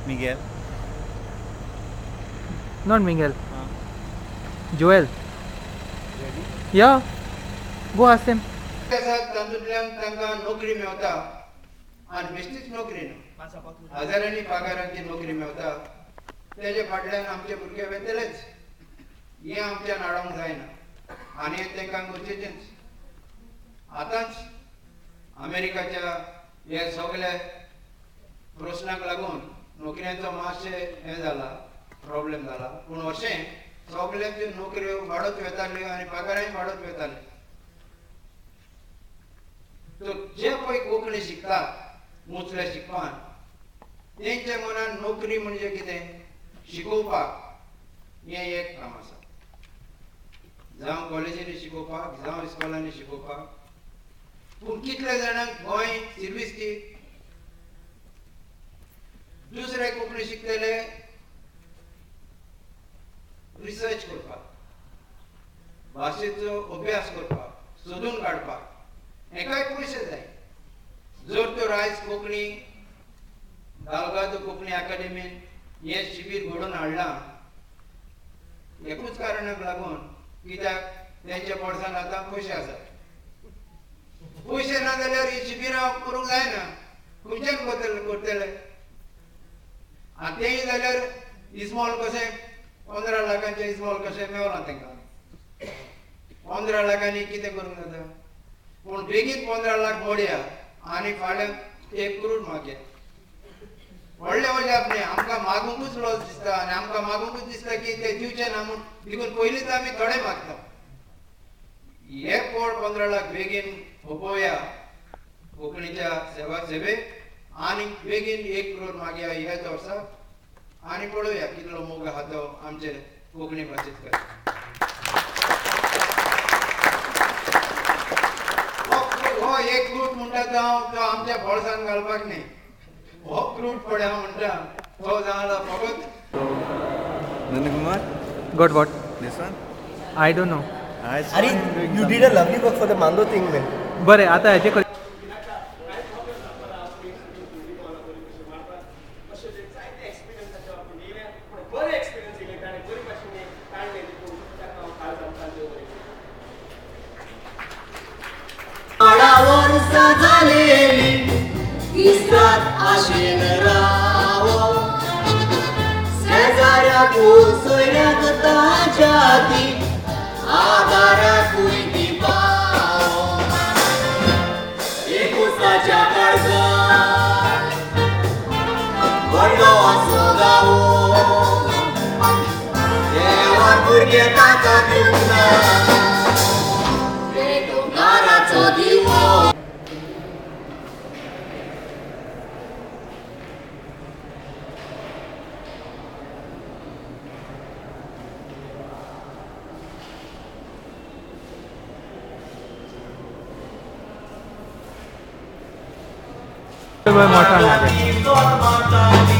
Miguel. Not Miguel. हाँ. Joel. Ready? Yeah. Go ask him. तांदूतल्यान तांकां नोकरी मेवता आनी बेश्टीच नोकरी न्हू हजारांनी पगारांची नोकरी मेवता तेजे फाटल्यान आमचे भुरगे वेतलेच हें आमच्यान हाडूंक जायना आनी तांकां गरजेचेंच आतांच अमेरिकाच्या हे सगळे प्रश्नाक लागून नोकऱ्यांचो मातशें हें जाला प्रॉब्लेम जाला पूण अशें सगळ्यांच्यो नोकऱ्यो वाडत वेताल्यो आनी पगारूय वाडत वेताले तो जे पळय कोंकणी शिकतात मुचले शिकपान तेंच्या मनान नोकरी म्हणजे कितें शिकोवपाक हें एक काम आसा जावं कॉलेजींनी शिकोवपाक जावं इस्कॉलांनी शिकोवपाक पूण कितले जाणांक गोंय सर्वीस दी दुसरे कोंकणी शिकलेले रिसर्च करपाक भाशेचो अभ्यास करपाक सोदून काडपाक हेकाय पयशे जाय जर तर आयज कोंकणी गालगादो कोंकणी अकादेमीन हे शिबीर घडोवन हाडलां एकूच कारणाक लागून कित्याक तेंच्या पडसान आतां पयशे आसात पयशे ना जाल्यार ही शिबिरां करूंक जायना खंयच्यान करतले आनी तेय जाल्यार इस्मॉल कशें 15 लाखांचें इस्मॉल कशें मेवलां तांकां 15 लाखांनी कितें करूंक जाता पूण बेगीन 15 लाख मोडया आनी फाल्यां 1 करोड मागया व्हडले व्हडले आपणे आमकां मागूंकूच लॉस दिसता आनी आमकां मागूंकूच दिसता की ते दिवचे ना म्हूण देखून पयलींच आमी थोडे मागता हे पोड 15 लाख बेगीन ओपोवया कोंकणीच्या सेवा सेवेक आनी बेगीन 1 करोड मागया ह्याच वर्साक आनी पळोवया कितलो मोग आहा तो आमचे कोंकणी भाशेंत करता हो एक रूट म्हणटा तो आमच्या बोळसान घालपाक न्ही हो रूट पळय हांव म्हणटा तो जालो फकत Nandakumar. Got what? This one. I don't know. I saw Ari, him doing you some- did a lovely work for the Mando thing, man. बरे आता हेचे कर मोठा